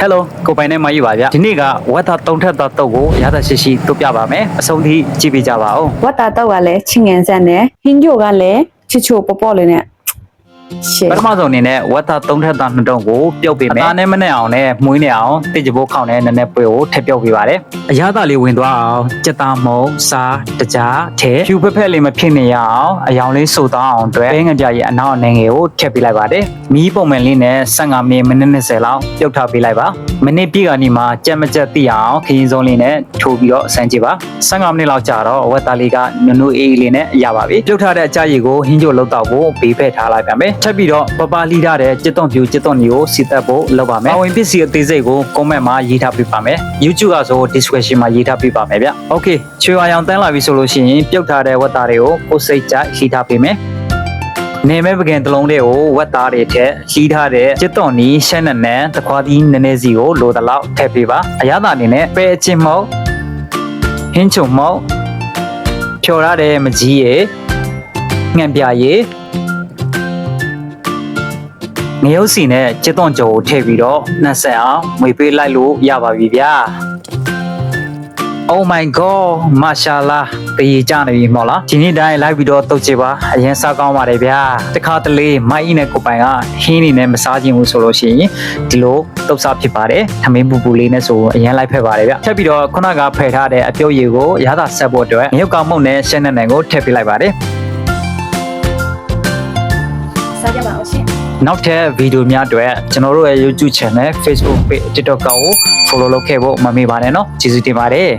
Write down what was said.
Hello ကိုပိုင်နဲ့မကြီးပါဗျဒီနေ့ကဝက်သားတုံထက်သားတုပ်ကိုရသရှိရှိတို့ပြပါမယ်အဆုံးထိကြည့်ပေးကြပါဦး ဝတ်တာတော့ကလည်းချင်းငန်ဆန်နဲ့ဟင်းကြိုကလည်းချစ်ချိုပေါ့ပေါ့လေးနဲ့ရှယ် ပထမဆုံးအနေနဲ့ဝက်သားတုံထက်သားနှစ်တုံးကိုပြုတ်ပေးမယ်အသားနဲ့မနဲ့အောင်နဲ့မှုန်းနေအောင်တိကျဖို့ခေါင်းနဲ့နည်းနည်းပွေကိုထည့်ပြုတ်ပေးပါတယ်အရသာလေးဝင်သွားအောင်ကြက်သားမုံစားတကြားထဲဖြူဖက်ဖက်လေးမဖြစ်နေရအောင်အယောင်လေးစိုသွားအောင်အတွက်ဘဲငကြရဲ့အနောက်အနေငယ်ကိုထည့်ပေးလိုက်ပါတယ်မီးပုံမှန်လေးနဲ့15မိနစ်20လောက်ပြုတ်ထားပေးလိုက်ပါမိနစ်ပြည့်ကနေမှကြက်မကြက်သိအောင်ခရင်ဆုံးလေးနဲ့ထိုးပြီးတော့ဆန်းကြည့်ပါ15မိနစ်လောက်ကြာတော့ဝက်သားလေးကနုနုအေးလေးနဲ့ရပါပြီပြုတ်ထားတဲ့အကြရည်ကိုဟင်းကြိုလောက်တော့ဖို့ဘေးဖက်ထားလိုက်ပါမယ်ထပ်ပြီးတော့ပပလီထားတဲ့ကြက်သွန်ဖြူကြက်သွန်ကြီးကိုစီတက်ဖို့လုပ်ပါမယ်အဝင်ပစ္စည်းအသေးစိတ်ကို comment မှာရေးထားပေးပါမယ် YouTube ကဆို description မှာရေးထားပေးပါမယ်ဗျ Okay ချွေအောင်တန်းလာပြီဆိုလို့ရှိရင်ပြုတ်ထားတဲ့ဝက်သားတွေကိုကိုယ်စိတ်ကြရေးထားပေးမယ်နေမဲ့ပကံတလုံးလေးကိုဝက်သားတွေထက်ကြီးထားတဲ့ကြက်သွန်နီးရှမ်းနန်းတခွားသီးနည်းနည်းစီကိုလိုတလောက်ထည့်ပေးပါအရသာအနေနဲ့ပဲအချင်းမုတ်ဟင်းချုံမုတ်ဖြော်ရတဲ့မကြီးရယ်ငံပြရယ်ငရုတ်စီနဲ့ကြက်သွန်ကြော်ကိုထည့်ပြီးတော့နှက်ဆက်အောင်မွေပေးလိုက်လို့ရပါပြီဗျာ Oh my god မာရှာလာတည်ကြနေပြီမော်လားဒီနေ့တိုင်းလိုက်ပြီးတော့တုတ်ချပါအရင်စားကောင်းပါတယ်ဗျာတခါတလေမိုက်အီနဲ့ကိုပိုင်ကဟင်းနေနဲ့မစားခြင်းဘူးဆိုလို့ရှိရင်ဒီလိုတုတ်စားဖြစ်ပါတယ်ထမင်းပူပူလေးနဲ့ဆိုအရင်လိုက်ဖက်ပါတယ်ဗျထပ်ပြီးတော့ခုနကဖယ်ထားတဲ့အပြုတ်ရည်ကိုရသာဆက်ဖို့အတွက်မြုပ်ကောင်မုတ်နဲ့ရှမ်းနဲ့ကိုထည့်ပေးလိုက်ပါတယ် စားကြပါအောင်ရှင် နောက်ထပ်ဗီဒီယိုများအတွက်ကျွန်တော်တို့ရဲ့ YouTube Channel Facebook Page TikTok ကို follow လုပ်ခဲ့ဖို့မမေ့ပါနဲ့เนาะကျေးဇူးတင်ပါတယ်